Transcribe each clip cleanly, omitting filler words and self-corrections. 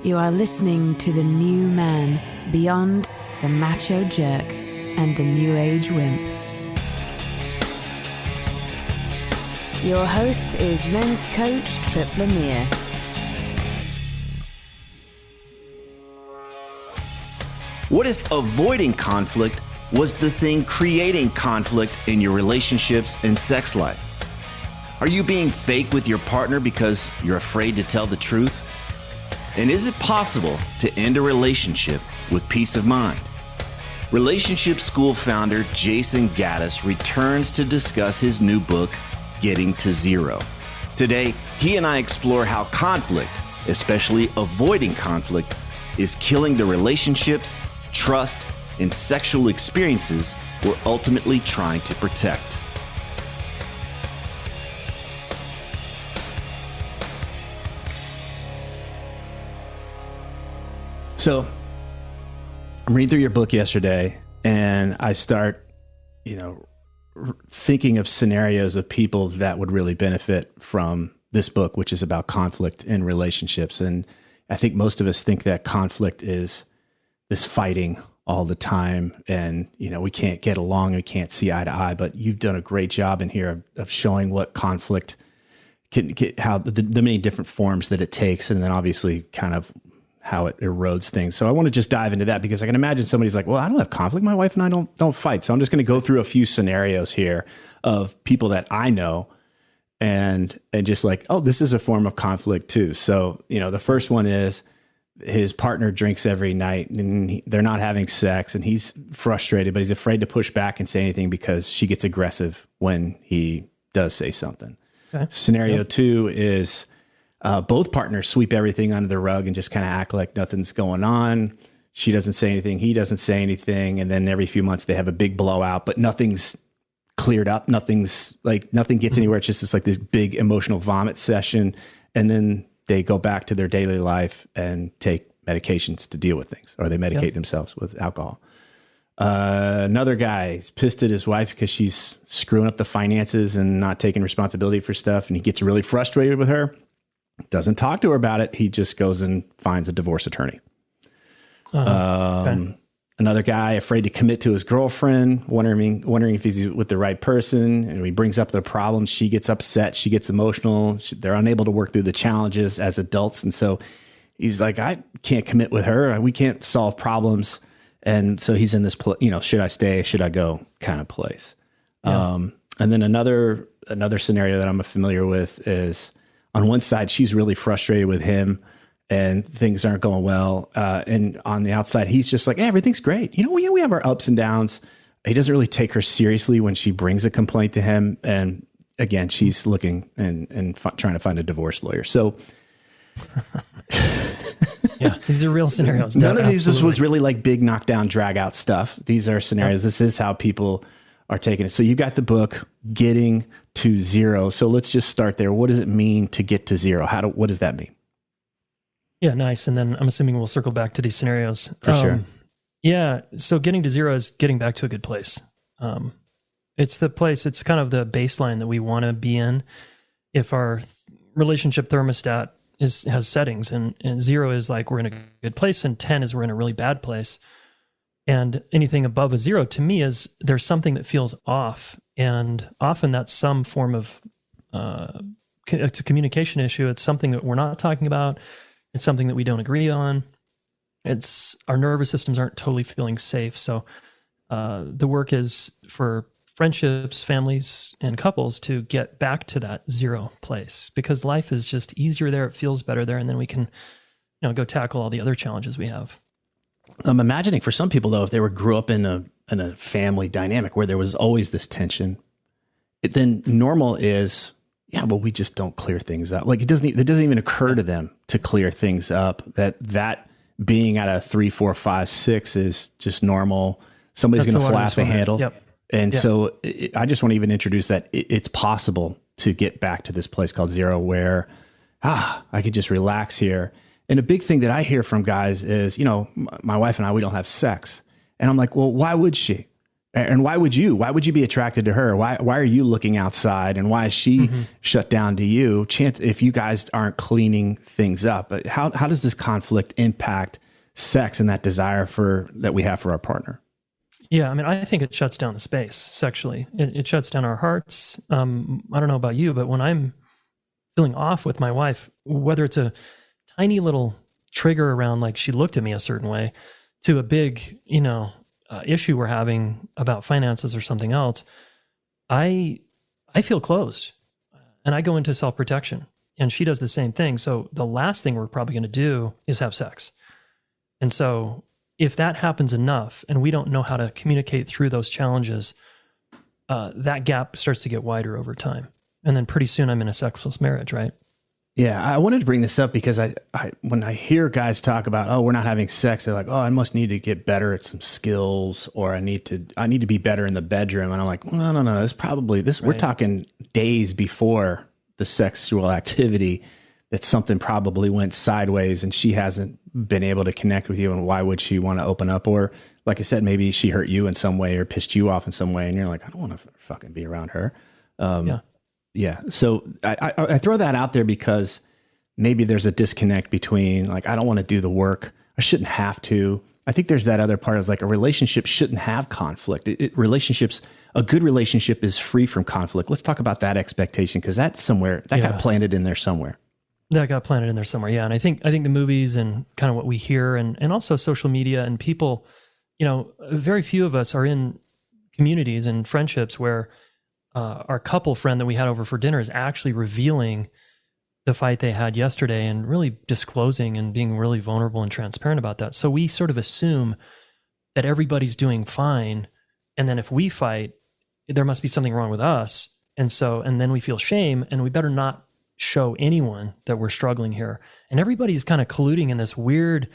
You are listening to the new man beyond the macho jerk and the new age wimp. Your host is men's coach Tripp Lanier. What if avoiding conflict was the thing creating conflict in your relationships and sex life? Are you being fake with your partner because you're afraid to tell the truth? And is it possible to end a relationship with peace of mind? Relationship School founder Jayson Gaddis returns to discuss his new book, Getting to Zero. Today, he and I explore how conflict, especially avoiding conflict, is killing the relationships, trust, and sexual experiences we're ultimately trying to protect. So, I'm reading through your book yesterday, and I start, thinking of scenarios of people that would really benefit from this book, which is about conflict in relationships. And I think most of us think that conflict is this fighting all the time, and we can't get along, we can't see eye to eye. But you've done a great job in here of showing what conflict can get, how the many different forms that it takes, and then obviously kind of how it erodes things. So I want to just dive into that, because I can imagine somebody's like, well, I don't have conflict. My wife and I don't fight. So I'm just going to go through a few scenarios here of people that I know, and just like, oh, this is a form of conflict too. So, the first one is his partner drinks every night, and they're not having sex, and he's frustrated, but he's afraid to push back and say anything because she gets aggressive when he does say something. Okay. Scenario two is both partners sweep everything under the rug and just kind of act like nothing's going on. She doesn't say anything, he doesn't say anything, and then every few months they have a big blowout, but nothing's cleared up. Nothing gets anywhere. It's just like this big emotional vomit session, and then they go back to their daily life and take medications to deal with things, or they medicate themselves with alcohol. Another guy is pissed at his wife because she's screwing up the finances and not taking responsibility for stuff, and he gets really frustrated with her. Doesn't talk to her about it. He just goes and finds a divorce attorney. Okay. Another guy afraid to commit to his girlfriend, wondering if he's with the right person. And he brings up the problems. She gets upset. She gets emotional. They're unable to work through the challenges as adults. And so he's like, I can't commit with her. We can't solve problems. And so he's in this, should I stay? Should I go kind of place. Yeah. And then another scenario that I'm familiar with is, on one side, she's really frustrated with him and things aren't going well. And on the outside, he's just like, hey, everything's great. We have our ups and downs. He doesn't really take her seriously when she brings a complaint to him. And again, she's looking and trying to find a divorce lawyer. So yeah, these are real scenarios. None of these was really like big knockdown, drag out stuff. These are scenarios. This is how people are taking it. So you got the book, Getting to Zero. So let's just start there. What does it mean to get to zero? What does that mean? Yeah, nice. And then I'm assuming we'll circle back to these scenarios. For sure. Yeah. So getting to zero is getting back to a good place. It's the place, it's kind of the baseline that we want to be in. If our relationship thermostat has settings, and 0 is like we're in a good place, and 10 is we're in a really bad place. And anything above a 0 to me is there's something that feels off. And often that's some form of, it's a communication issue. It's something that we're not talking about. It's something that we don't agree on. It's our nervous systems aren't totally feeling safe. So the work is for friendships, families, and couples to get back to that 0 place, because life is just easier there. It feels better there. And then we can, go tackle all the other challenges we have. I'm imagining for some people, though, if they grew up in a family dynamic where there was always this tension, then normal is, but we just don't clear things up. Like it doesn't even occur to them to clear things up. That being at a 3, 4, 5, 6 is just normal. Somebody's going to fly off the handle. Yep. And so I just want to even introduce that it's possible to get back to this place called 0 where, I could just relax here. And a big thing that I hear from guys is, my wife and I, we don't have sex. And I'm like, well, why would she? And why would you be attracted to her? Why are you looking outside, and why is she shut down to you? Chance if you guys aren't cleaning things up, but how does this conflict impact sex and that desire that we have for our partner? Yeah, I mean, I think it shuts down the space sexually. It shuts down our hearts. I don't know about you, but when I'm feeling off with my wife, whether it's a tiny little trigger around like she looked at me a certain way, to a big, issue we're having about finances or something else, I feel closed, and I go into self-protection, and she does the same thing. So the last thing we're probably going to do is have sex. And so if that happens enough and we don't know how to communicate through those challenges, that gap starts to get wider over time. And then pretty soon I'm in a sexless marriage, right? Yeah, I wanted to bring this up because I when I hear guys talk about, oh, we're not having sex, they're like, oh, I must need to get better at some skills, or I need to be better in the bedroom. And I'm like, no, it's probably this. Right. We're talking days before the sexual activity that something probably went sideways and she hasn't been able to connect with you. And why would she want to open up? Or like I said, maybe she hurt you in some way or pissed you off in some way, and you're like, I don't want to fucking be around her. Yeah. So I throw that out there because maybe there's a disconnect between like, I don't want to do the work. I shouldn't have to. I think there's that other part of like a relationship shouldn't have conflict. A good relationship is free from conflict. Let's talk about that expectation, because that's somewhere that got planted in there somewhere. That got planted in there somewhere. Yeah. And I think the movies and kind of what we hear and also social media and people, very few of us are in communities and friendships where our couple friend that we had over for dinner is actually revealing the fight they had yesterday and really disclosing and being really vulnerable and transparent about that. So we sort of assume that everybody's doing fine. And then if we fight, there must be something wrong with us. And then we feel shame, and we better not show anyone that we're struggling here. And everybody's kind of colluding in this weird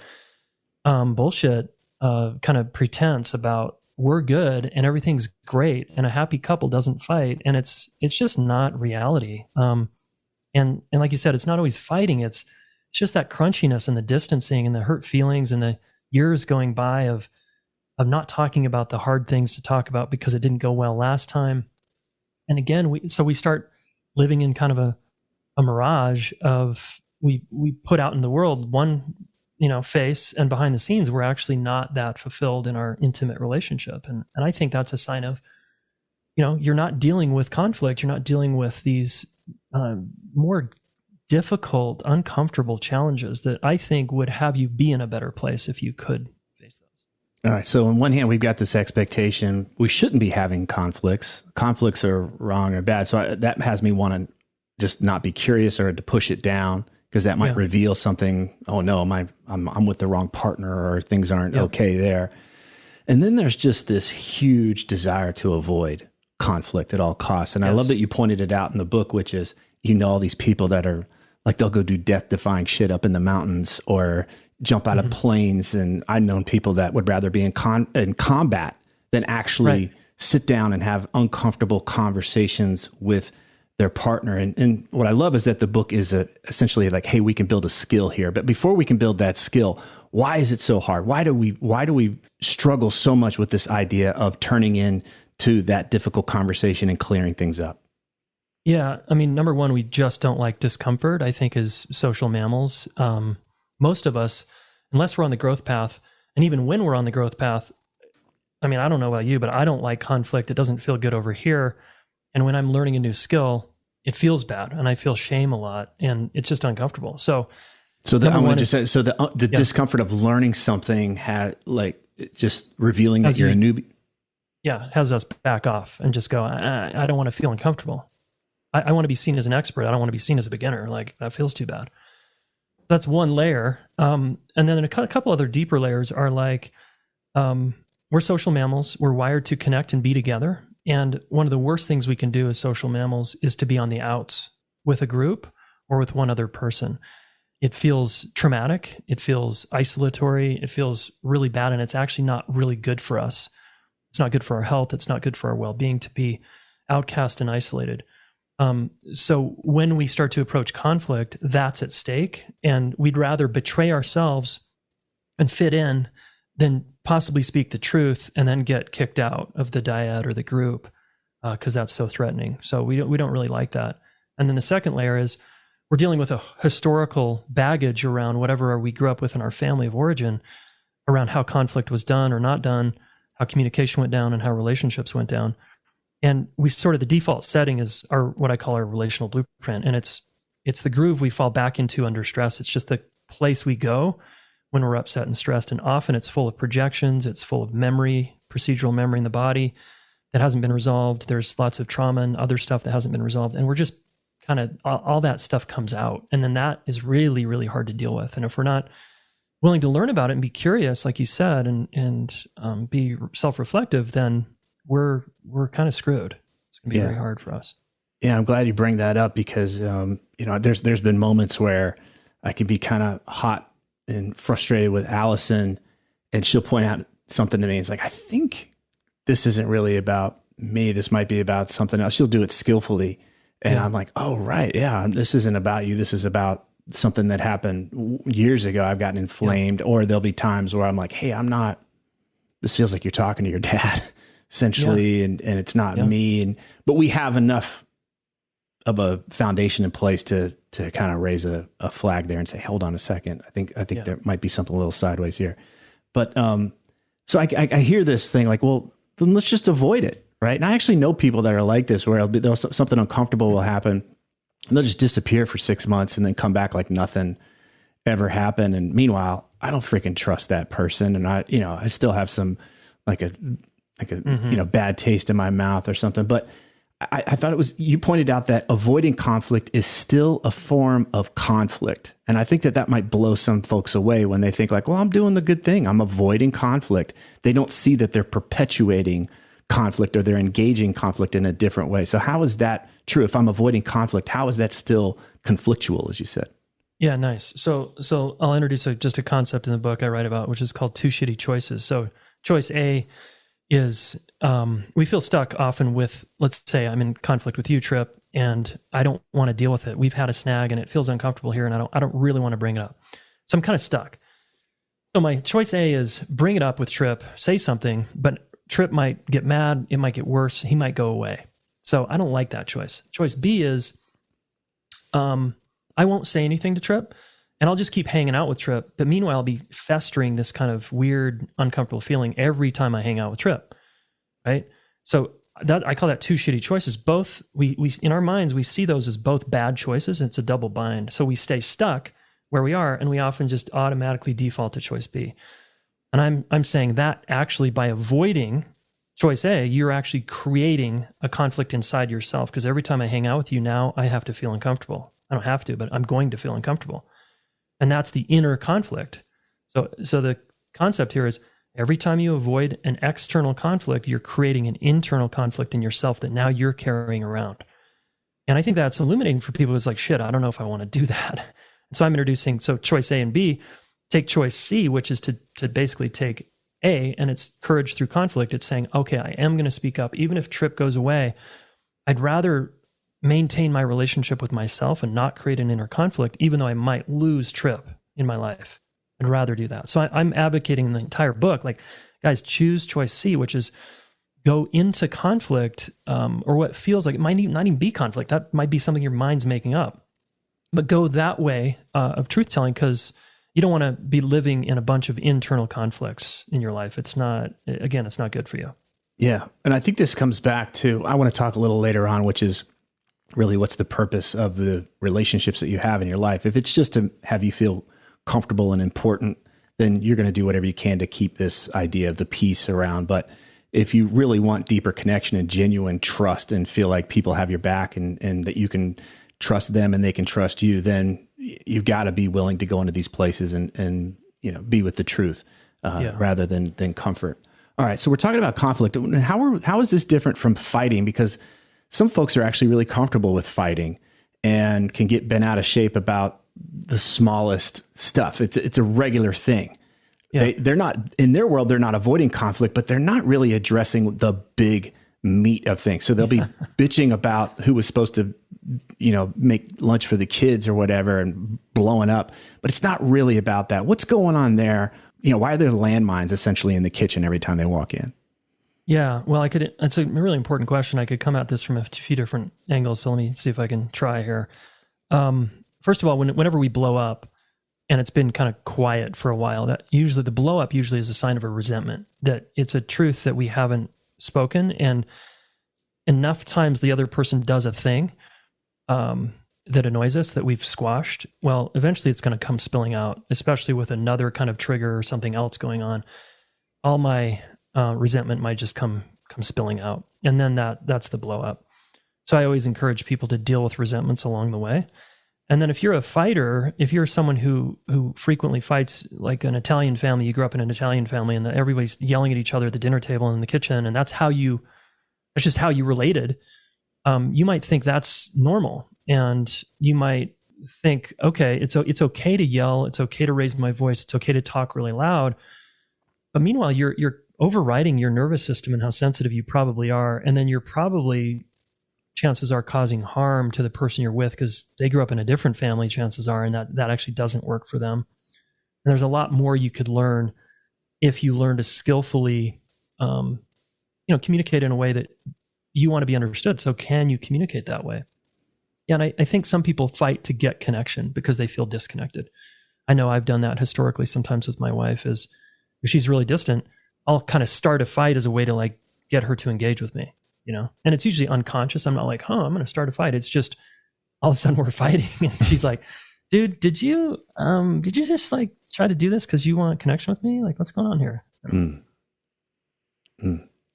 bullshit kind of pretense about we're good and everything's great and a happy couple doesn't fight. And it's just not reality. And like you said, it's not always fighting. It's just that crunchiness and the distancing and the hurt feelings and the years going by of not talking about the hard things to talk about because it didn't go well last time. And again, we start living in kind of a mirage of we put out in the world one face, and behind the scenes we're actually not that fulfilled in our intimate relationship. And I think that's a sign of you're not dealing with conflict, you're not dealing with these more difficult, uncomfortable challenges that I think would have you be in a better place if you could face those. All right, so on one hand we've got this expectation we shouldn't be having conflicts are wrong or bad, so that has me want to just not be curious or to push it down, because that might reveal something. Oh no, I'm with the wrong partner, or things aren't okay there. And then there's just this huge desire to avoid conflict at all costs. And I love that you pointed it out in the book, which is, all these people that are like, they'll go do death-defying shit up in the mountains or jump out of planes. And I've known people that would rather be in combat than actually sit down and have uncomfortable conversations with their partner. And what I love is that the book is essentially like, hey, we can build a skill here. But before we can build that skill, why is it so hard? Why do we struggle so much with this idea of turning into that difficult conversation and clearing things up? Yeah. I mean, number one, we just don't like discomfort, I think, as social mammals. Most of us, unless we're on the growth path, and even when we're on the growth path, I mean, I don't know about you, but I don't like conflict. It doesn't feel good over here. And when I'm learning a new skill, it feels bad, and I feel shame a lot, and it's just uncomfortable. So the discomfort of learning something had just revealing that you're a newbie. Yeah, has us back off and just go, I don't want to feel uncomfortable. I want to be seen as an expert. I don't want to be seen as a beginner. Like, that feels too bad. That's one layer. And then a couple other deeper layers are like, we're social mammals. We're wired to connect and be together. And one of the worst things we can do as social mammals is to be on the outs with a group or with one other person. It feels traumatic. It feels isolatory. It feels really bad. And it's actually not really good for us. It's not good for our health. It's not good for our well-being to be outcast and isolated. So when we start to approach conflict, that's at stake. And we'd rather betray ourselves and fit in then possibly speak the truth and then get kicked out of the dyad or the group because that's so threatening. So we don't really like that. And then the second layer is we're dealing with a historical baggage around whatever we grew up with in our family of origin, around how conflict was done or not done, how communication went down, and how relationships went down. And we sort of, the default setting is our, what I call our relational blueprint. And it's the groove we fall back into under stress. It's just the place we go when we're upset and stressed. And often it's full of projections. It's full of memory, procedural memory in the body that hasn't been resolved. There's lots of trauma and other stuff that hasn't been resolved. And we're just kind of, all that stuff comes out. And then that is really, really hard to deal with. And if we're not willing to learn about it and be curious, like you said, and be self-reflective, then we're kind of screwed. It's going to be very hard for us. Yeah, I'm glad you bring that up because there's been moments where I can be kind of hot and frustrated with Allison, and she'll point out something to me. It's like, I think this isn't really about me. This might be about something else. She'll do it skillfully, and I'm like, oh right, yeah, this isn't about you. This is about something that happened years ago. I've gotten inflamed, or there'll be times where I'm like, hey, this feels like you're talking to your dad essentially. And it's not me. But we have enough of a foundation in place to kind of raise a flag there and say, hold on a second. I think there might be something a little sideways here. But, so I hear this thing like, well, then let's just avoid it. Right. And I actually know people that are like this, where something uncomfortable will happen, and they'll just disappear for 6 months and then come back like nothing ever happened. And meanwhile, I don't freaking trust that person. And I still have some like a bad taste in my mouth or something. But I thought you pointed out that avoiding conflict is still a form of conflict. And I think that might blow some folks away when they think like, well, I'm doing the good thing. I'm avoiding conflict. They don't see that they're perpetuating conflict, or they're engaging conflict in a different way. So how is that true? If I'm avoiding conflict, how is that still conflictual, as you said? Yeah, nice. So I'll introduce just a concept in the book I write about, which is called two shitty choices. So choice A is we feel stuck often with, let's say I'm in conflict with you, Tripp, and I don't want to deal with it. We've had a snag and it feels uncomfortable here, and I don't really want to bring it up. So I'm kind of stuck. So my choice A is bring it up with Tripp, say something, but Tripp might get mad. It might get worse. He might go away. So I don't like that choice. Choice B is I won't say anything to Tripp, and I'll just keep hanging out with Tripp. But meanwhile, I'll be festering this kind of weird, uncomfortable feeling every time I hang out with Tripp, right? So I call that two shitty choices. Both, we in our minds, we see those as both bad choices. It's a double bind. So we stay stuck where we are, and we often just automatically default to choice B. And I'm saying that actually by avoiding choice A, you're actually creating a conflict inside yourself, because every time I hang out with you now, I have to feel uncomfortable. I don't have to, but I'm going to feel uncomfortable. And that's the inner conflict. So the concept here is every time you avoid an external conflict, you're creating an internal conflict in yourself that now you're carrying around. And I think that's illuminating for people who's like, shit, I don't know if I want to do that. And so I'm introducing, choice A and B. Take choice C, which is to basically take A, and it's courage through conflict. It's saying, okay, I am going to speak up. Even if Tripp goes away, I'd rather maintain my relationship with myself and not create an inner conflict, even though I might lose Tripp in my life. I'd rather do that. So I'm advocating in the entire book, like, guys, choose choice C, which is go into conflict, or what feels like it might not even be conflict. That might be something your mind's making up. But go that way of truth-telling, because you don't want to be living in a bunch of internal conflicts in your life. It's not good for you. Yeah. And I think this comes back to, I want to talk a little later on, which is really what's the purpose of the relationships that you have in your life. If it's just to have you feel comfortable and important, then you're going to do whatever you can to keep this idea of the peace around. But if you really want deeper connection and genuine trust and feel like people have your back and that you can trust them and they can trust you, then you've got to be willing to go into these places and be with the truth rather than comfort. All right. So we're talking about conflict. How is this different from fighting? Because some folks are actually really comfortable with fighting and can get bent out of shape about the smallest stuff. It's a regular thing. Yeah. They're not, in their world, they're not avoiding conflict, but they're not really addressing the big meat of things. So they'll be bitching about who was supposed to, make lunch for the kids or whatever and blowing up, but it's not really about that. What's going on there? why are there landmines essentially in the kitchen every time they walk in? Yeah, well, it's a really important question. I could come at this from a few different angles. So let me see if I can try here. First of all, whenever we blow up and it's been kind of quiet for a while, that usually the blow up usually is a sign of a resentment, that it's a truth that we haven't spoken. And enough times the other person does a thing that annoys us that we've squashed. Well, eventually it's going to come spilling out, especially with another kind of trigger or something else going on. All my resentment might just come spilling out. And then that's the blow up. So I always encourage people to deal with resentments along the way. And then if you're a fighter, if you're someone who frequently fights, like an Italian family, you grew up in an Italian family and everybody's yelling at each other at the dinner table and in the kitchen, and that's just how you related, you might think that's normal. And you might think, okay, it's okay to yell, it's okay to raise my voice, it's okay to talk really loud. But meanwhile, you're overriding your nervous system and how sensitive you probably are. And then you're probably, chances are, causing harm to the person you're with because they grew up in a different family, chances are, and that actually doesn't work for them. And there's a lot more you could learn if you learn to skillfully, communicate in a way that you want to be understood. So can you communicate that way? And I think some people fight to get connection because they feel disconnected. I know I've done that historically sometimes with my wife. Is if she's really distant, I'll kind of start a fight as a way to like get her to engage with me, and it's usually unconscious. I'm not like, I'm going to start a fight. It's just all of a sudden we're fighting and she's like, dude, did you just like try to do this because you want connection with me? Like, what's going on here?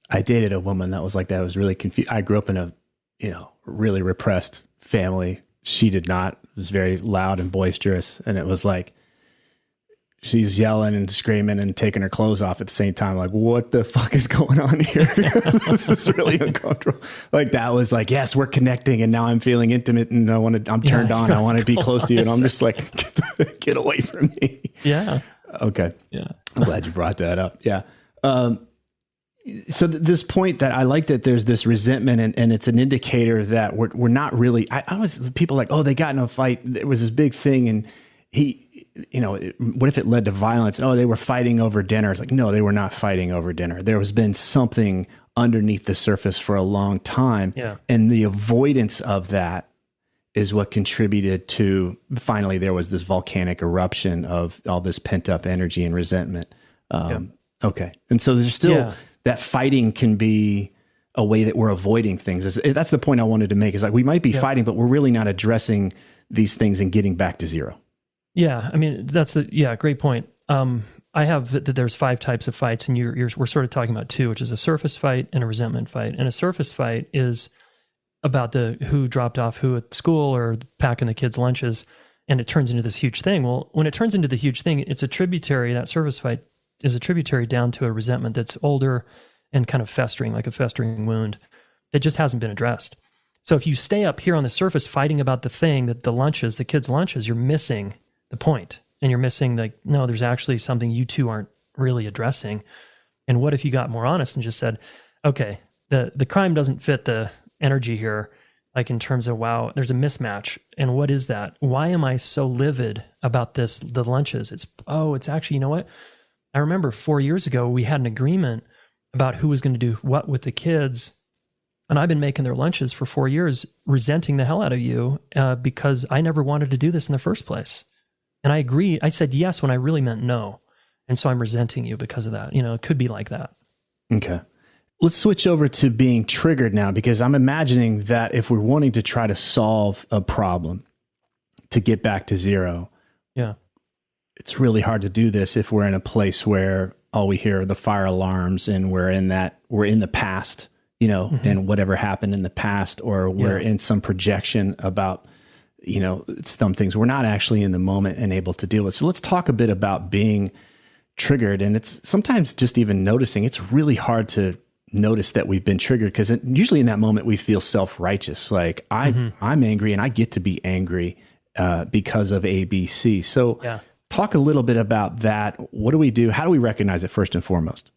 I dated a woman that was like that. I was really confused. I grew up in a, really repressed family. She did not. It was very loud and boisterous. And it was like, she's yelling and screaming and taking her clothes off at the same time. Like, what the fuck is going on here? This is really uncomfortable. Like, that was like, yes, we're connecting. And now I'm feeling intimate and I'm turned on. I want to be close to you. And I'm just like, get away from me. Yeah. Okay. Yeah. I'm glad you brought that up. Yeah. So this point that I like, that there's this resentment and it's an indicator that we're not really, I was people like, oh, they got in a fight. There was this big thing. And what if it led to violence? Oh, they were fighting over dinner. It's like, no, they were not fighting over dinner. There has been something underneath the surface for a long time. Yeah. And the avoidance of that is what contributed to, finally, there was this volcanic eruption of all this pent up energy and resentment. Okay. And so there's still that fighting can be a way that we're avoiding things. That's the point I wanted to make, is like, we might be fighting, but we're really not addressing these things and getting back to zero. Yeah. I mean, great point. I have that there's 5 types of fights, and we're sort of talking about 2, which is a surface fight and a resentment fight. And a surface fight is about who dropped off who at school or packing the kids' lunches, and it turns into this huge thing. Well, when it turns into the huge thing, it's a tributary, that surface fight is a tributary down to a resentment that's older and kind of festering, like a festering wound that just hasn't been addressed. So if you stay up here on the surface fighting about the thing, that the kids' lunches, you're missing the point. And you're missing no, there's actually something you two aren't really addressing. And what if you got more honest and just said, okay, the crime doesn't fit the energy here, like in terms of, wow, there's a mismatch. And what is that? Why am I so livid about the lunches? It's actually, you know what? I remember 4 years ago, we had an agreement about who was going to do what with the kids. And I've been making their lunches for 4 years, resenting the hell out of you because I never wanted to do this in the first place. And I agreed. I said yes when I really meant no. And so I'm resenting you because of that. It could be like that. Okay. Let's switch over to being triggered now, because I'm imagining that if we're wanting to try to solve a problem to get back to zero, it's really hard to do this if we're in a place where all we hear are the fire alarms and we're in the past, and whatever happened in the past, or we're in some projection about, some things we're not actually in the moment and able to deal with. So let's talk a bit about being triggered. And it's sometimes just even noticing, it's really hard to notice that we've been triggered, because usually in that moment we feel self-righteous. Like I'm angry and I get to be angry because of A, B, C. So talk a little bit about that. What do we do? How do we recognize it first and foremost?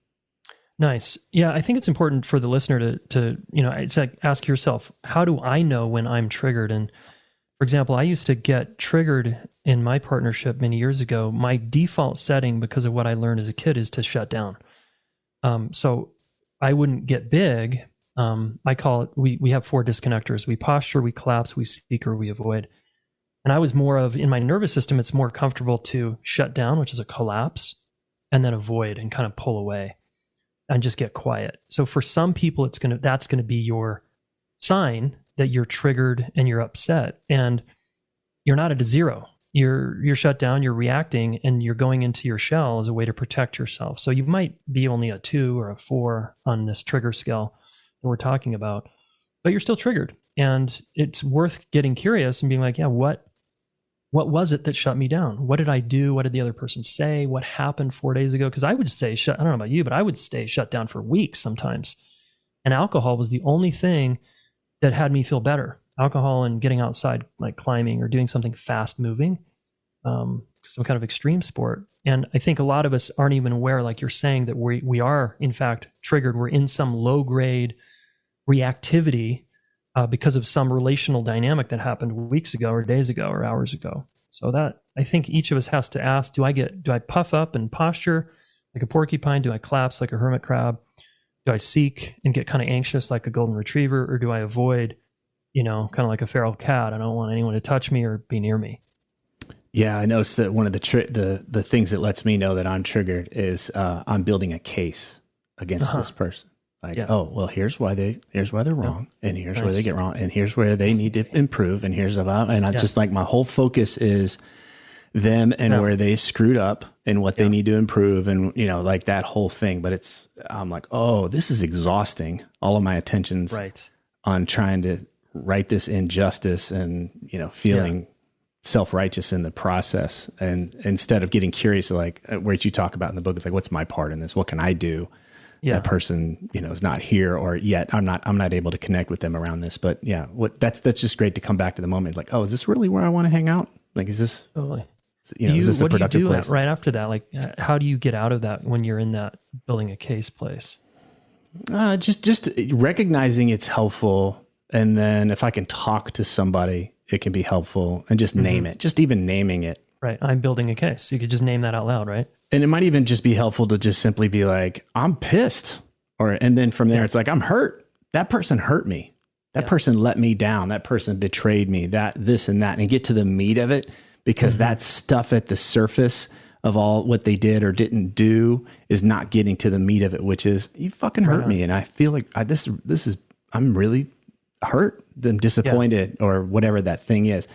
Nice. Yeah, I think it's important for the listener to it's like, ask yourself, how do I know when I'm triggered? And for example, I used to get triggered in my partnership many years ago, my default setting, because of what I learned as a kid, is to shut down. So I wouldn't get big. I call it, we have 4 disconnectors. We posture, we collapse, we seek, or we avoid. And I was more of, in my nervous system, it's more comfortable to shut down, which is a collapse, and then avoid and kind of pull away and just get quiet. So for some people, that's going to be your sign that you're triggered and you're upset, and you're not at a 0. You're shut down, you're reacting, and you're going into your shell as a way to protect yourself. So you might be only a 2 or a 4 on this trigger scale that we're talking about, but you're still triggered. And it's worth getting curious and being like, yeah, what was it that shut me down? What did I do? What did the other person say? What happened 4 days ago? Because I would stay I don't know about you, but I would stay shut down for weeks sometimes. And alcohol was the only thing that had me feel better. Alcohol and getting outside, like climbing or doing something fast moving, some kind of extreme sport. And I think a lot of us aren't even aware, like you're saying, that we are in fact triggered. We're in some low grade reactivity because of some relational dynamic that happened weeks ago or days ago or hours ago. So that, I think each of us has to ask, do I puff up and posture like a porcupine? Do I collapse like a hermit crab? Do I seek and get kind of anxious like a golden retriever? Or do I avoid, kind of like a feral cat? I don't want anyone to touch me or be near me. Yeah, I noticed that one of the things that lets me know that I'm triggered is I'm building a case against this person. Like, oh, well, here's why they're wrong, and here's where they get wrong, and here's where they need to improve, and here's about, and I just like my whole focus is them and where they screwed up and what they need to improve, and like that whole thing. But I'm like, oh, this is exhausting. All of my attention's on trying to right this injustice and feeling self-righteous in the process, and instead of getting curious, like where you talk about in the book, it's like, what's my part in this? What can I do? That person, is not here, or yet I'm not able to connect with them around this. But that's just great to come back to the moment. Like, oh, is this really where I want to hang out? Like, is this, totally. Is this a productive place? Right after that? Like, how do you get out of that when you're in that building a case place? Just recognizing it's helpful. And then if I can talk to somebody, it can be helpful, and just name it, just even naming it. Right. I'm building a case. You could just name that out loud, right? And it might even just be helpful to just simply be like, I'm pissed. And then from there, it's like, I'm hurt. That person hurt me. That person let me down. That person betrayed me, this and that, and get to the meat of it, because that stuff at the surface of all what they did or didn't do is not getting to the meat of it, which is, you fucking hurt me. And I feel like I'm really hurt, I'm disappointed, or whatever that thing is.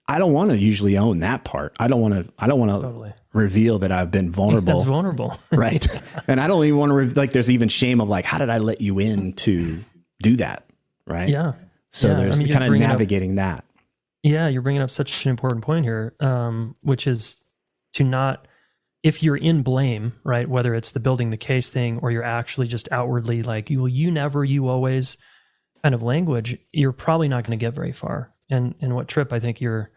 I don't want to usually own that part. I don't want to reveal that I've been vulnerable. That's vulnerable. Right. And I don't even want to, there's even shame of like, how did I let you in to do that? Right. Yeah. So there's kind of navigating that. Yeah. You're bringing up such an important point here, which is to not, if you're in blame, right, whether it's the building the case thing, or you're actually just outwardly like, you never, you always kind of language, you're probably not going to get very far. And what Tripp, I think you're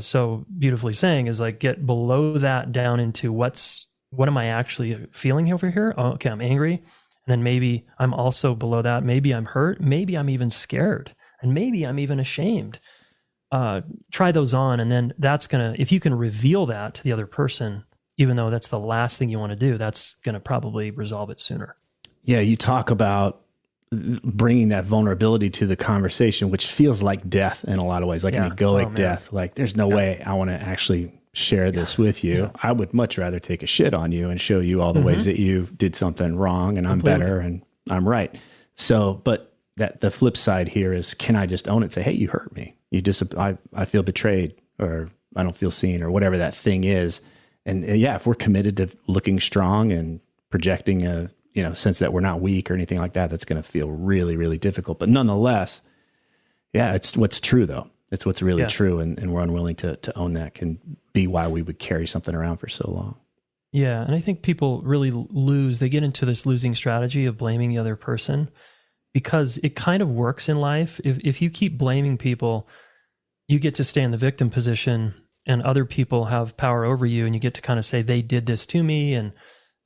so beautifully saying, is like, get below that down into what am I actually feeling over here? Oh, okay, I'm angry. And then maybe I'm also below that. Maybe I'm hurt. Maybe I'm even scared. And maybe I'm even ashamed. Try those on. And then if you can reveal that to the other person, even though that's the last thing you want to do, that's going to probably resolve it sooner. Yeah. You talk about bringing that vulnerability to the conversation, which feels like death in a lot of ways, like an egoic death. Like, there's no way I want to actually share this with you. Yeah. I would much rather take a shit on you and show you all the ways that you did something wrong, and I'm better and I'm right. So, but the flip side here is, can I just own it and say, hey, you hurt me. I feel betrayed, or I don't feel seen, or whatever that thing is. And if we're committed to looking strong and projecting a sense that we're not weak or anything like that, that's going to feel really, really difficult. But nonetheless, it's what's true though. It's what's really true. And we're unwilling to own that can be why we would carry something around for so long. Yeah. And I think people really they get into this losing strategy of blaming the other person, because it kind of works in life. If you keep blaming people, you get to stay in the victim position, and other people have power over you, and you get to kind of say, they did this to me, and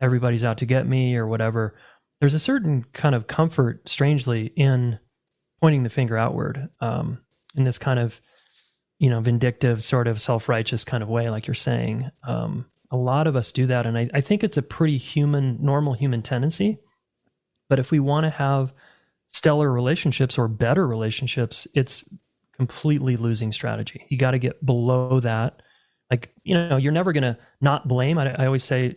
everybody's out to get me, or whatever. There's a certain kind of comfort, strangely, in pointing the finger outward, in this kind of vindictive sort of self-righteous kind of way, like you're saying. A lot of us do that. And I think it's a pretty normal human tendency. But if we want to have stellar relationships or better relationships, it's completely losing strategy. You got to get below that. Like, you're never going to not blame. I always say,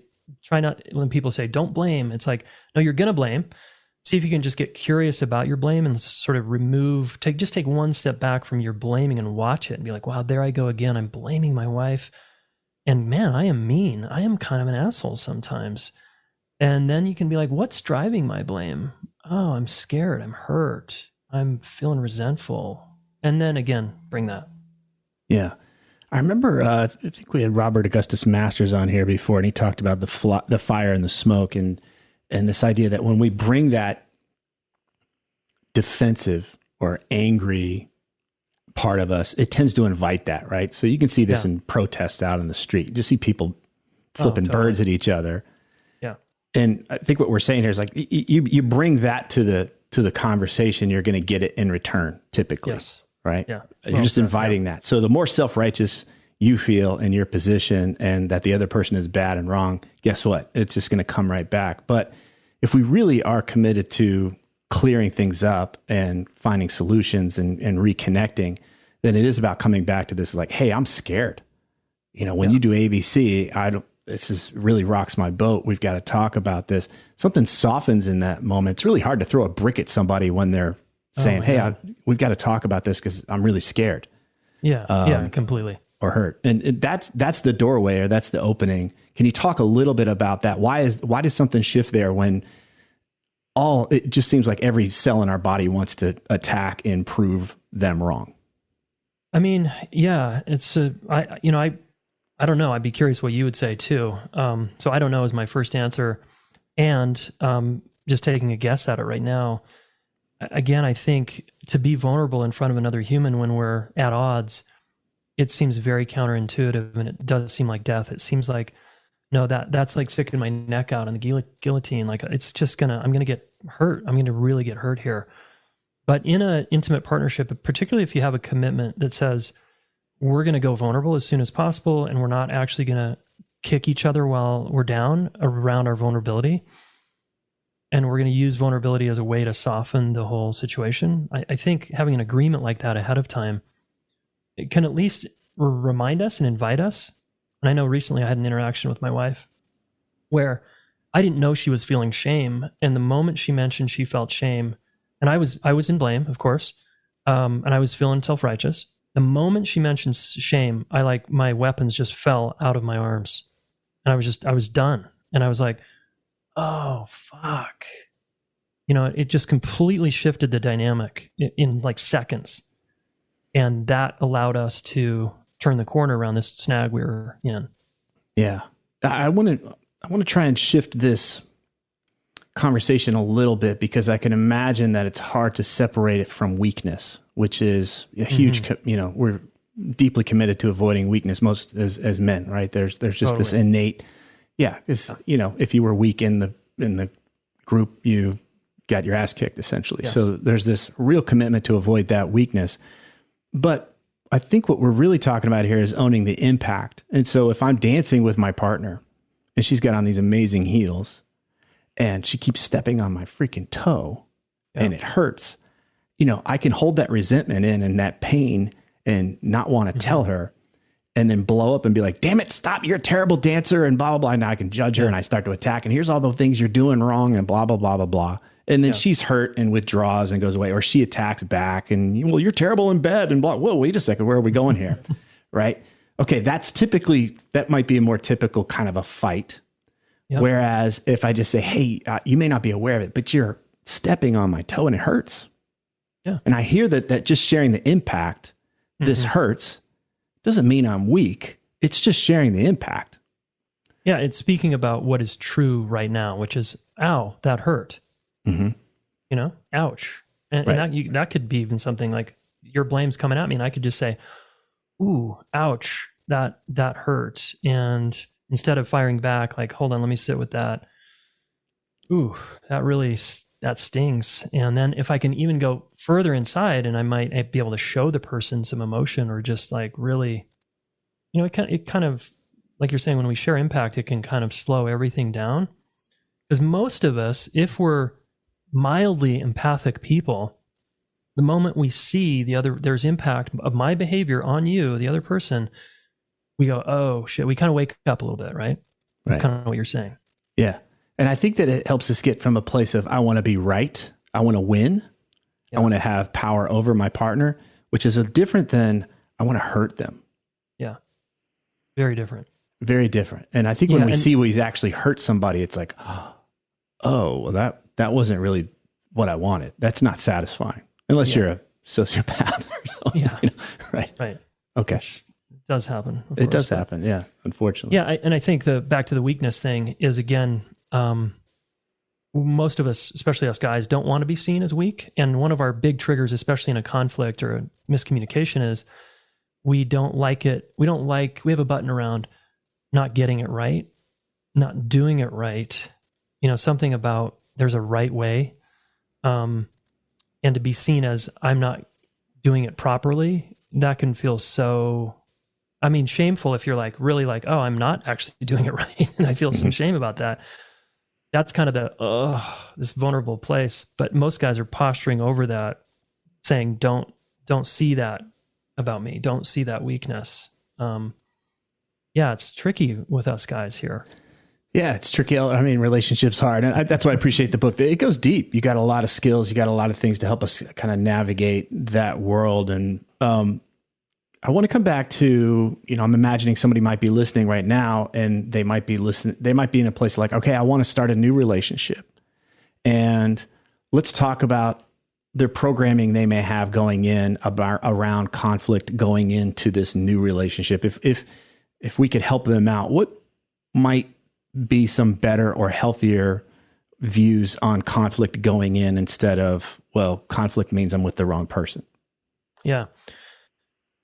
when people say, don't blame, it's like, no, you're going to blame. See if you can just get curious about your blame and sort of take one step back from your blaming and watch it and be like, wow, there I go again. I'm blaming my wife. And man, I am mean. I am kind of an asshole sometimes. And then you can be like, what's driving my blame? Oh, I'm scared. I'm hurt. I'm feeling resentful. And then again, bring that. Yeah. I remember, I think we had Robert Augustus Masters on here before, and he talked about the fire and the smoke and this idea that when we bring that defensive or angry part of us, it tends to invite that, right? So you can see this in protests out in the street. You just see people flipping birds at each other. Yeah. And I think what we're saying here is like, you bring that to the conversation, you're going to get it in return, typically. Yes. Right? Yeah. You're just inviting that. So the more self-righteous you feel in your position and that the other person is bad and wrong, guess what? It's just going to come right back. But if we really are committed to clearing things up and finding solutions and reconnecting, then it is about coming back to this like, hey, I'm scared. When you do ABC, this really rocks my boat. We've got to talk about this. Something softens in that moment. It's really hard to throw a brick at somebody when they're saying, hey, we've got to talk about this because I'm really scared. Yeah, completely. Or hurt. And that's the doorway, or that's the opening. Can you talk a little bit about that? Why does something shift there when it just seems like every cell in our body wants to attack and prove them wrong? I mean, yeah, it's I don't know. I'd be curious what you would say too. So I don't know is my first answer. And just taking a guess at it right now, again, I think to be vulnerable in front of another human when we're at odds, it seems very counterintuitive, and it does seem like death. It seems like, no, that's like sticking my neck out on the guillotine. Like I'm going to get hurt. I'm going to really get hurt here. But in an intimate partnership, particularly if you have a commitment that says, we're going to go vulnerable as soon as possible, and we're not actually going to kick each other while we're down around our vulnerability, and we're going to use vulnerability as a way to soften the whole situation. I think having an agreement like that ahead of time, it can at least remind us and invite us. And I know recently I had an interaction with my wife where I didn't know she was feeling shame. And the moment she mentioned she felt shame, and I was in blame, of course, and I was feeling self-righteous. The moment she mentioned shame, my weapons just fell out of my arms, and I was done. And I was like, oh, fuck. It just completely shifted the dynamic in like seconds. And that allowed us to turn the corner around this snag we were in. Yeah. I want to try and shift this conversation a little bit, because I can imagine that it's hard to separate it from weakness, which is a huge, we're deeply committed to avoiding weakness most as men, right? There's just this innate, because, if you were weak in the group, you got your ass kicked essentially. Yes. So there's this real commitment to avoid that weakness. But I think what we're really talking about here is owning the impact. And so if I'm dancing with my partner and she's got on these amazing heels and she keeps stepping on my freaking toe and it hurts, I can hold that resentment in and that pain and not want to tell her, and then blow up and be like, damn it, stop, you're a terrible dancer and blah, blah, blah. And now I can judge her and I start to attack, and here's all the things you're doing wrong and blah, blah, blah, blah, blah. And then she's hurt and withdraws and goes away, or she attacks back and, well, you're terrible in bed and blah. Whoa, wait a second. Where are we going here? Right? Okay. That might be a more typical kind of a fight. Yep. Whereas if I just say, hey, you may not be aware of it, but you're stepping on my toe and it hurts. Yeah. And I hear that just sharing the impact, this hurts, doesn't mean I'm weak. It's just sharing the impact. Yeah. It's speaking about what is true right now, which is, ow, that hurt. Mm-hmm. Ouch. And that could be even something like your blame's coming at me, and I could just say, ooh, ouch, that hurt. And instead of firing back, like, hold on, let me sit with that. Ooh, that that stings. And then if I can even go further inside, and I might be able to show the person some emotion, or just like really, it kind of, like you're saying, when we share impact, it can kind of slow everything down. Because most of us, if we're mildly empathic people, the moment we see there's impact of my behavior on you, the other person, we go, oh shit, we kind of wake up a little bit, right? That's kind of what you're saying. Yeah. And I think that it helps us get from a place of, I want to be right. I want to win. Yeah. I want to have power over my partner, which is different than I want to hurt them. Yeah. Very different. Very different. And I think when we see we've actually hurt somebody, it's like, oh, well, that wasn't really what I wanted. That's not satisfying unless you're a sociopath or something. Yeah. Right. Okay. Which does happen. It does happen. Yeah. Unfortunately. Yeah. And I think back to the weakness thing is, again, most of us, especially us guys, don't want to be seen as weak. And one of our big triggers, especially in a conflict or a miscommunication, is we don't like it. We have a button around not getting it right, not doing it right. Something about there's a right way. And to be seen as I'm not doing it properly, that can feel so, shameful if you're like, really like, oh, I'm not actually doing it right. And I feel some shame about that. That's kind of this vulnerable place. But most guys are posturing over that, saying, don't see that about me. Don't see that weakness. It's tricky with us guys here. Yeah, it's tricky. Relationships hard. And that's why I appreciate the book. It goes deep. You got a lot of skills. You got a lot of things to help us kind of navigate that world. And I want to come back to, I'm imagining somebody might be listening right now, and they might be in a place like, okay, I want to start a new relationship. And let's talk about their programming they may have going in around conflict going into this new relationship. If we could help them out, what might be some better or healthier views on conflict going in, instead of, well, conflict means I'm with the wrong person? Yeah.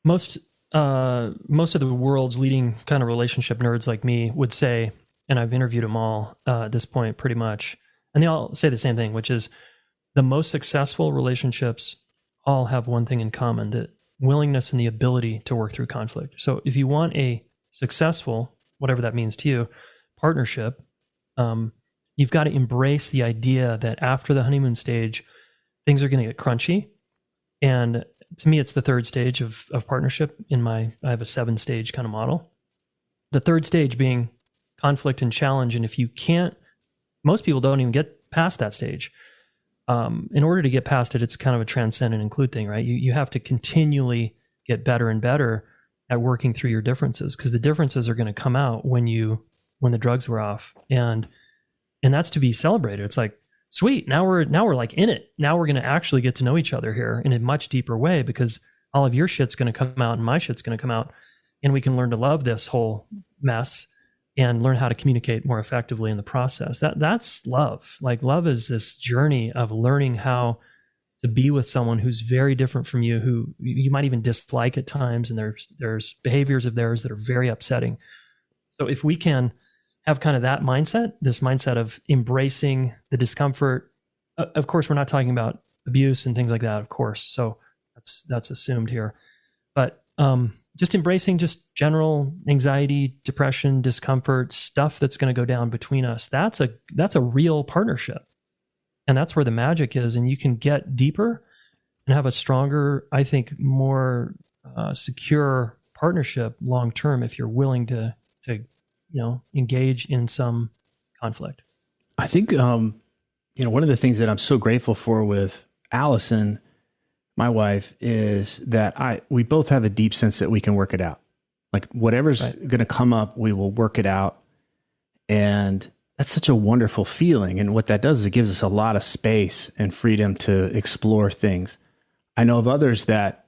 Most of the world's leading kind of relationship nerds like me would say, and I've interviewed them all at this point pretty much, and they all say the same thing, which is the most successful relationships all have one thing in common: the willingness and the ability to work through conflict. So if you want a successful, whatever that means to you, partnership, you've got to embrace the idea that after the honeymoon stage, things are going to get crunchy. And to me, it's the third stage of partnership. I have a 7-stage kind of model. The third stage being conflict and challenge. And if you can't, most people don't even get past that stage. In order to get past it, it's kind of a transcend and include thing, right? You have to continually get better and better at working through your differences, because the differences are going to come out when the drugs were off. And that's to be celebrated. It's like, sweet, now we're like in it. Now we're going to actually get to know each other here in a much deeper way, because all of your shit's going to come out and my shit's going to come out, and we can learn to love this whole mess and learn how to communicate more effectively in the process. That's love. Like, love is this journey of learning how to be with someone who's very different from you, who you might even dislike at times, and there's behaviors of theirs that are very upsetting. So if we can have kind of that mindset, this mindset of embracing the discomfort. Of course, we're not talking about abuse and things like that, of course. So that's assumed here. But just embracing just general anxiety, depression, discomfort, stuff that's going to go down between us. That's a real partnership. And that's where the magic is. And you can get deeper and have a stronger, I think, more secure partnership long-term if you're willing to engage in some conflict. I think, one of the things that I'm so grateful for with Allison, my wife, is that we both have a deep sense that we can work it out. Like, whatever's going to come up, we will work it out. And that's such a wonderful feeling. And what that does is it gives us a lot of space and freedom to explore things. I know of others that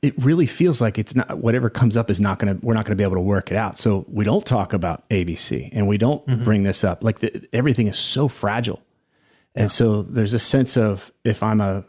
it really feels like it's not, whatever comes up is we're not going to be able to work it out. So we don't talk about ABC, and we don't bring this up. Like, everything is so fragile. Yeah. And so there's a sense of, if I'm a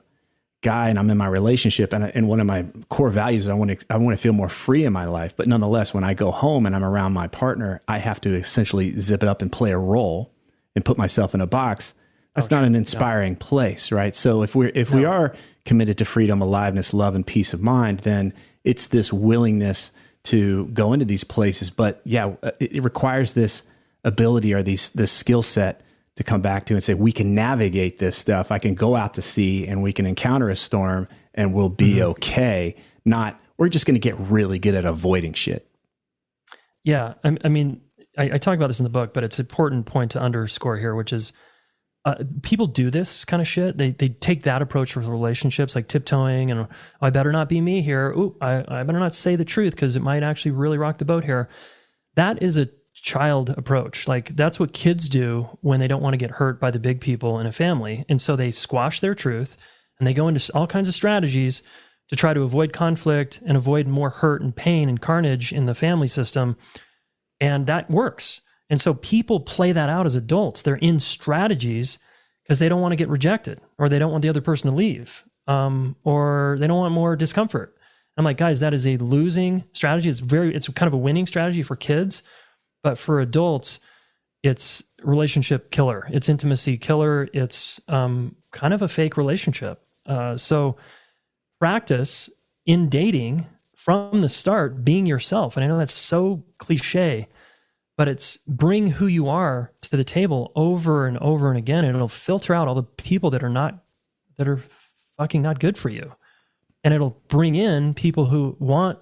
guy and I'm in my relationship, and one of my core values is I want to feel more free in my life. But nonetheless, when I go home and I'm around my partner, I have to essentially zip it up and play a role and put myself in a box That's not an inspiring place, right? So if we are committed to freedom, aliveness, love, and peace of mind, then it's this willingness to go into these places. But yeah, it requires this ability or this skill set to come back to and say, we can navigate this stuff. I can go out to sea and we can encounter a storm and we'll be okay. Not, we're just going to get really good at avoiding shit. Yeah. I mean, I talk about this in the book, but it's an important point to underscore here, which is people do this kind of shit. They take that approach with relationships, like tiptoeing and I better not be me here. Ooh, I better not say the truth because it might actually really rock the boat here. That is a child approach. Like that's what kids do when they don't want to get hurt by the big people in a family. And so they squash their truth and they go into all kinds of strategies to try to avoid conflict and avoid more hurt and pain and carnage in the family system. And that works. And so people play that out as adults. They're in strategies because they don't want to get rejected or they don't want the other person to leave or they don't want more discomfort. I'm like, guys, that is a losing strategy. It's kind of a winning strategy for kids. But for adults, it's relationship killer. It's intimacy killer. It's kind of a fake relationship. So practice in dating from the start being yourself. And I know that's so cliche, but it's bring who you are to the table over and over and again. And it'll filter out all the people that are fucking not good for you. And it'll bring in people who want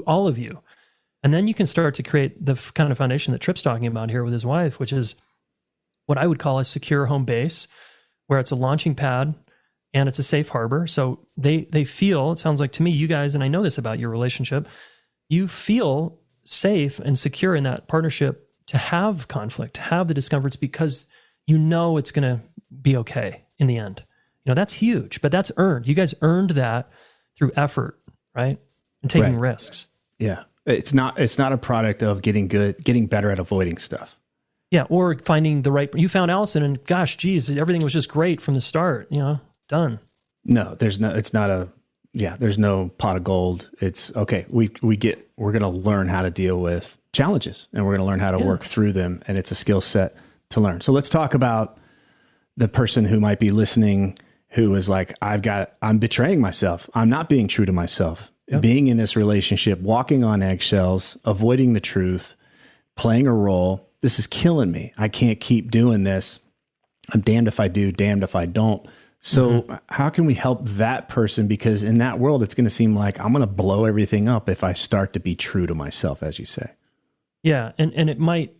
all of you. And then you can start to create the kind of foundation that Tripp's talking about here with his wife, which is what I would call a secure home base, where it's a launching pad and it's a safe harbor. So they feel, it sounds like to me, you guys, and I know this about your relationship, you feel safe and secure in that partnership to have conflict, to have the discomforts, because you know it's going to be okay in the end. You know, that's huge, but that's earned. You guys earned that through effort, right? And taking risks. Yeah. It's not a product of getting better at avoiding stuff. Yeah. Or finding the right, you found Allison and gosh, geez, everything was just great from the start, done. No, there's no pot of gold. It's okay. We're going to learn how to deal with challenges and we're going to learn how to work through them. And it's a skill set to learn. So let's talk about the person who might be listening, who is like, I'm betraying myself. I'm not being true to myself. Yep. Being in this relationship, walking on eggshells, avoiding the truth, playing a role. This is killing me. I can't keep doing this. I'm damned if I do, damned if I don't. So how can we help that person? Because in that world, it's going to seem like I'm going to blow everything up if I start to be true to myself, as you say. Yeah. And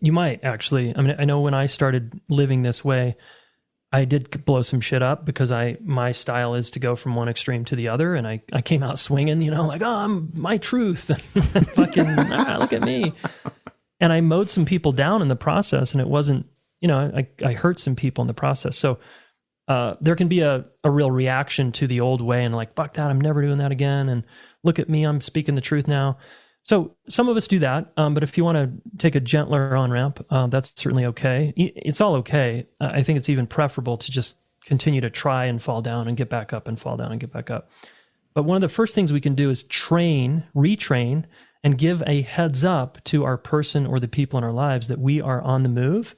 you might actually, I mean, I know when I started living this way, I did blow some shit up because my style is to go from one extreme to the other. And I came out swinging, like, oh, I'm my truth. Fucking, look at me. And I mowed some people down in the process, and it wasn't, I hurt some people in the process. So there can be a real reaction to the old way and like, fuck that, I'm never doing that again. And look at me, I'm speaking the truth now. So some of us do that, but if you want to take a gentler on-ramp, that's certainly okay. It's all okay. I think it's even preferable to just continue to try and fall down and get back up and fall down and get back up. But one of the first things we can do is retrain, and give a heads up to our person or the people in our lives that we are on the move,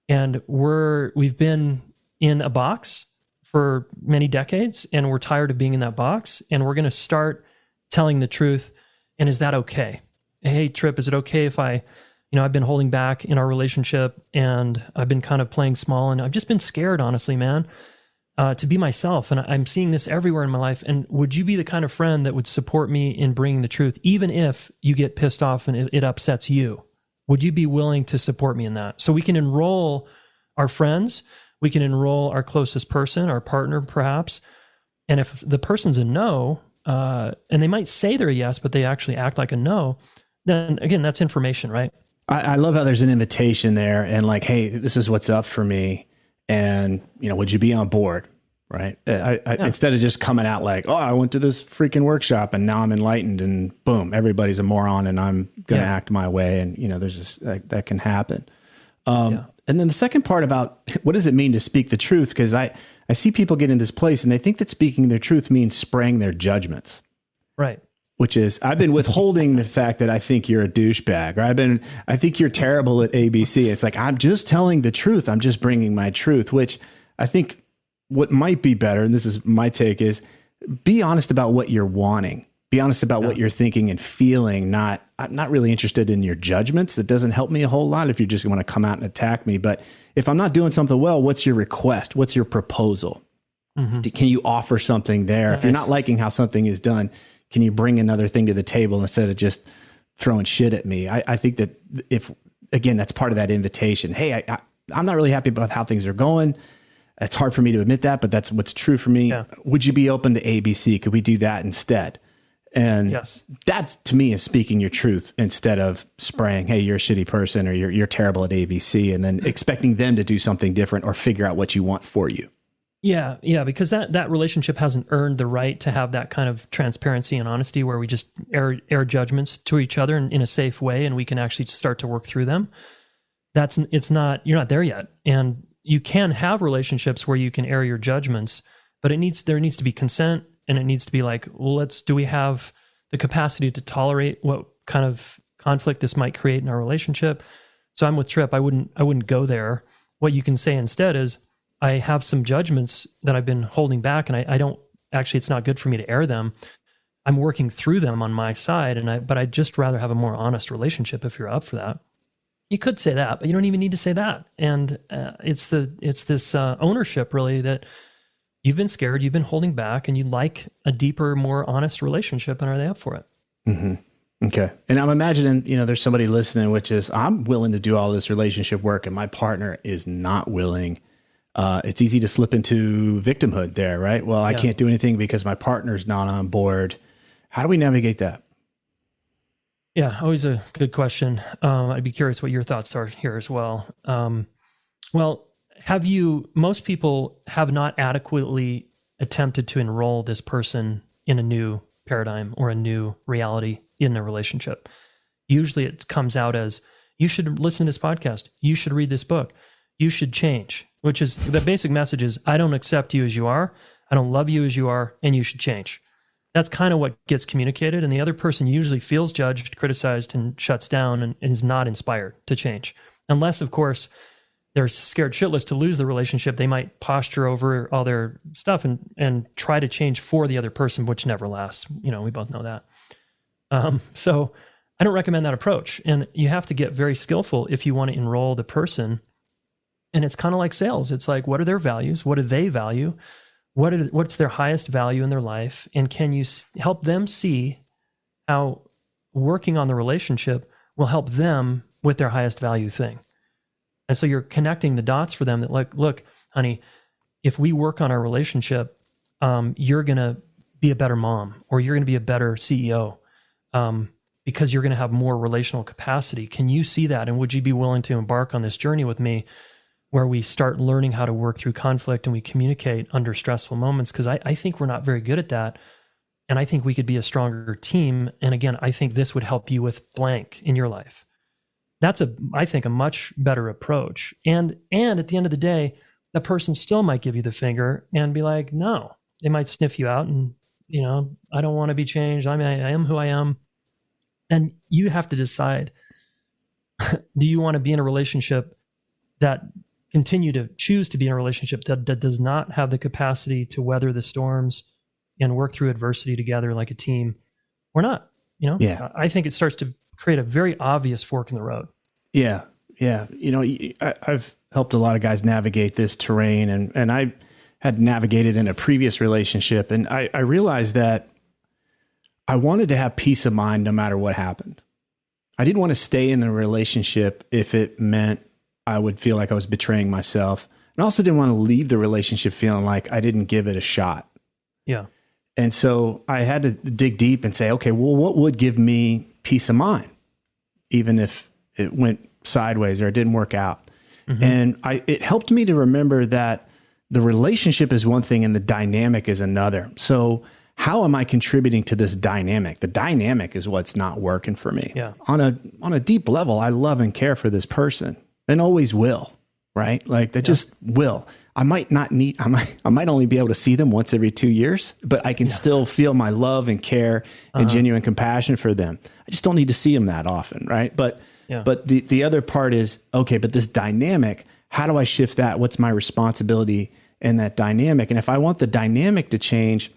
and we've been in a box for many decades, and we're tired of being in that box, and we're going to start telling the truth. And is that okay? Hey, Tripp, is it okay if I've been holding back in our relationship and I've been kind of playing small and I've just been scared, honestly, man, to be myself. And I'm seeing this everywhere in my life. And would you be the kind of friend that would support me in bringing the truth, even if you get pissed off and it upsets you? Would you be willing to support me in that? So we can enroll our friends. We can enroll our closest person, our partner, perhaps. And if the person's a no, and they might say they're a yes, but they actually act like a no, then again, that's information, right? I love how there's an invitation there and like, hey, this is what's up for me. And, would you be on board? Right. Instead of just coming out like, oh, I went to this freaking workshop and now I'm enlightened and boom, everybody's a moron and I'm going to act my way. And, there's this, that can happen. And then the second part about what does it mean to speak the truth? Because I see people get in this place and they think that speaking their truth means spraying their judgments. Right. Which is, I've been withholding the fact that I think you're a douchebag, or I think you're terrible at ABC. It's like, I'm just telling the truth. I'm just bringing my truth, which I think what might be better, and this is my take, is be honest about what you're wanting. Be honest about what you're thinking and feeling. I'm not really interested in your judgments. That doesn't help me a whole lot if you just want to come out and attack me. But if I'm not doing something well, what's your request? What's your proposal? Mm-hmm. Can you offer something there? Nice. If you're not liking how something is done, can you bring another thing to the table instead of just throwing shit at me? I think that again, that's part of that invitation. Hey, I'm not really happy about how things are going. It's hard for me to admit that, but that's what's true for me. Yeah. Would you be open to ABC? Could we do that instead? And that's, to me, is speaking your truth instead of spraying, hey, you're a shitty person or you're terrible at ABC, and then expecting them to do something different or figure out what you want for you. Yeah, because that relationship hasn't earned the right to have that kind of transparency and honesty where we just air judgments to each other in a safe way, and we can actually start to work through them. You're not there yet. And you can have relationships where you can air your judgments, but there needs to be consent, and it needs to be like, well, do we have the capacity to tolerate what kind of conflict this might create in our relationship? So I'm with Tripp. I wouldn't go there. What you can say instead is, I have some judgments that I've been holding back, and I don't actually, it's not good for me to air them. I'm working through them on my side, but I'd just rather have a more honest relationship if you're up for that. You could say that, but you don't even need to say that. And it's this ownership, really, that you've been scared, you've been holding back, and you'd like a deeper, more honest relationship, and are they up for it? Mm-hmm. Okay. And I'm imagining, there's somebody listening, which is, I'm willing to do all this relationship work, and my partner is not willing. It's easy to slip into victimhood there, right? Well, I can't do anything because my partner's not on board. How do we navigate that? Yeah, always a good question. I'd be curious what your thoughts are here as well. Most people have not adequately attempted to enroll this person in a new paradigm or a new reality in a relationship. Usually it comes out as, you should listen to this podcast. You should read this book. You should change, which is the basic message is, I don't accept you as you are. I don't love you as you are, and you should change. That's kind of what gets communicated. And the other person usually feels judged, criticized, and shuts down and is not inspired to change. Unless, of course, they're scared shitless to lose the relationship. They might posture over all their stuff and try to change for the other person, which never lasts. We both know that. So I don't recommend that approach. And you have to get very skillful if you want to enroll the person. And it's kind of like sales. It's like, what are their values? What do they value? What's their highest value in their life? And can you help them see how working on the relationship will help them with their highest value thing? And so you're connecting the dots for them that, like, look, honey, if we work on our relationship, you're going to be a better mom, or you're going to be a better CEO, because you're going to have more relational capacity. Can you see that? And would you be willing to embark on this journey with me, where we start learning how to work through conflict and we communicate under stressful moments? Because I think we're not very good at that. And I think we could be a stronger team. And again, I think this would help you with blank in your life. That's I think a much better approach. And at the end of the day, the person still might give you the finger and be like, no. They might sniff you out and, I don't want to be changed. I am who I am. And you have to decide, do you want to be in a relationship that continue to choose to be in a relationship that does not have the capacity to weather the storms and work through adversity together like a team, or not? Yeah. I think it starts to create a very obvious fork in the road. Yeah. Yeah. I've helped a lot of guys navigate this terrain, and I had navigated in a previous relationship, and I realized that I wanted to have peace of mind no matter what happened. I didn't want to stay in the relationship if it meant I would feel like I was betraying myself. And I also didn't want to leave the relationship feeling like I didn't give it a shot. Yeah. And so I had to dig deep and say, okay, well, what would give me peace of mind, even if it went sideways or it didn't work out? Mm-hmm. And it helped me to remember that the relationship is one thing and the dynamic is another. So how am I contributing to this dynamic? The dynamic is what's not working for me. Yeah. On a deep level, I love and care for this person. And always will, right? Like they just will. I might only be able to see them once every 2 years, but I can still feel my love and care and genuine compassion for them. I just don't need to see them that often, right? But the other part is, okay, but this dynamic, how do I shift that? What's my responsibility in that dynamic. And if I want the dynamic to change,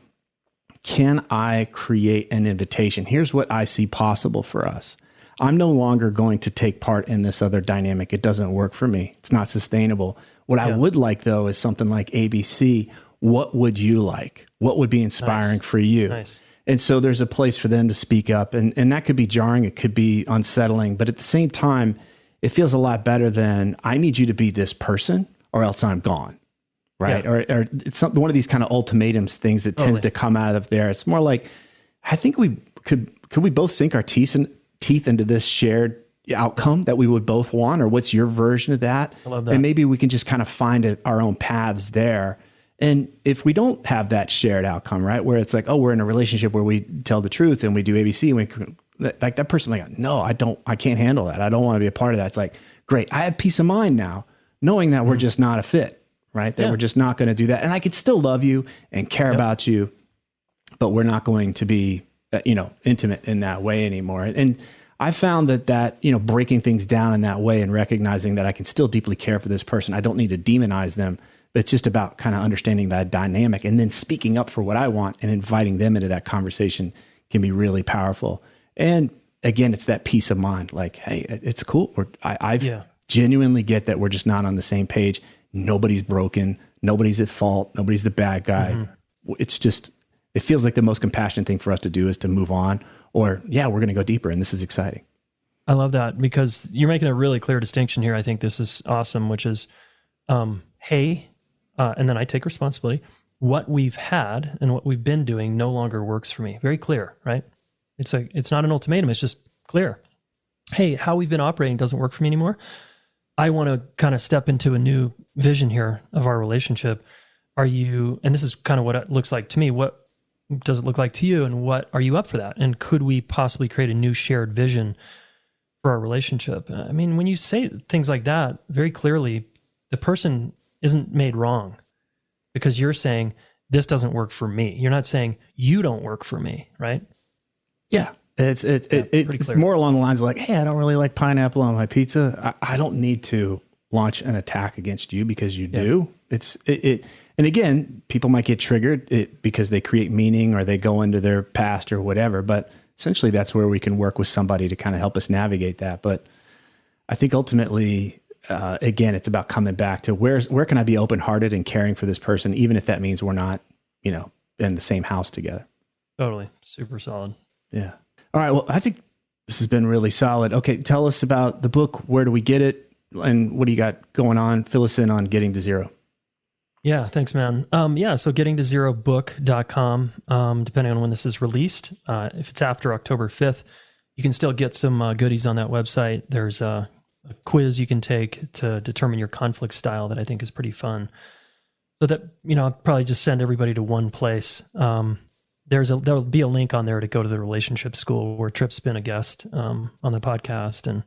can I create an invitation? Here's what I see possible for us. I'm no longer going to take part in this other dynamic. It doesn't work for me. It's not sustainable. What I would like, though, is something like ABC. What would you like? What would be inspiring for you? Nice. And so there's a place for them to speak up. And that could be jarring. It could be unsettling. But at the same time, it feels a lot better than, I need you to be this person or else I'm gone. Right. Yeah. Or it's one of these kind of ultimatums things that tends to come out of there. It's more like, I think we could we both sink our teeth into this shared outcome that we would both want, or what's your version of that? I love that. And maybe we can just kind of find our own paths there. And if we don't have that shared outcome, right, where it's like, oh, we're in a relationship where we tell the truth and we do ABC, and we, like that person, like, no, I can't handle that. I don't want to be a part of that. It's like, great, I have peace of mind now, knowing that we're just not a fit, right? That we're just not going to do that. And I could still love you and care about you, but we're not going to be, intimate in that way anymore. And I found that, breaking things down in that way and recognizing that I can still deeply care for this person. I don't need to demonize them. But it's just about kind of understanding that dynamic and then speaking up for what I want and inviting them into that conversation can be really powerful. And again, it's that peace of mind. Like, hey, it's cool. I genuinely get that we're just not on the same page. Nobody's broken. Nobody's at fault. Nobody's the bad guy. Mm-hmm. It's just, it feels like the most compassionate thing for us to do is to move on, or we're going to go deeper. And this is exciting. I love that, because you're making a really clear distinction here. I think this is awesome, which is, hey, and then I take responsibility. What we've had and what we've been doing no longer works for me. Very clear, right? It's not an ultimatum. It's just clear. Hey, how we've been operating doesn't work for me anymore. I want to kind of step into a new vision here of our relationship. And this is kind of what it looks like to me. What does it look like to you? And what are you up for that? And could we possibly create a new shared vision for our relationship? I mean, when you say things like that, very clearly, the person isn't made wrong, because you're saying this doesn't work for me. You're not saying you don't work for me, right? Yeah. It's more along the lines of like, hey, I don't really like pineapple on my pizza. I don't need to launch an attack against you because you do. And again, people might get triggered because they create meaning or they go into their past or whatever. But essentially, that's where we can work with somebody to kind of help us navigate that. But I think ultimately, again, it's about coming back to where can I be open-hearted and caring for this person, even if that means we're not, in the same house together. Totally. Super solid. Yeah. All right. Well, I think this has been really solid. Okay. Tell us about the book. Where do we get it? And what do you got going on? Fill us in on Getting to Zero. Yeah. Thanks, man. So gettingtozerobook.com, depending on when this is released. If it's after October 5th, you can still get some goodies on that website. There's a quiz you can take to determine your conflict style that I think is pretty fun. So that, I'll probably just send everybody to one place. There'll be a link on there to go to the relationship school where Tripp's been a guest on the podcast, and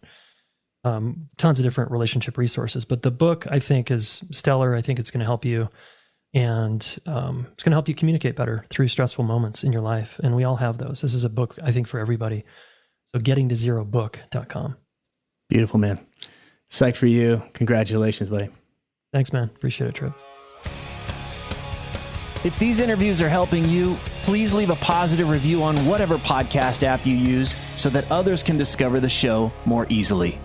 tons of different relationship resources. But the book, I think, is stellar. I think it's going to help you, and it's going to help you communicate better through stressful moments in your life. And we all have those. This is a book, I think, for everybody. So gettingtozerobook.com. Beautiful, man. Psyched for you. Congratulations, buddy. Thanks, man. Appreciate it, Tripp. If these interviews are helping you, please leave a positive review on whatever podcast app you use so that others can discover the show more easily.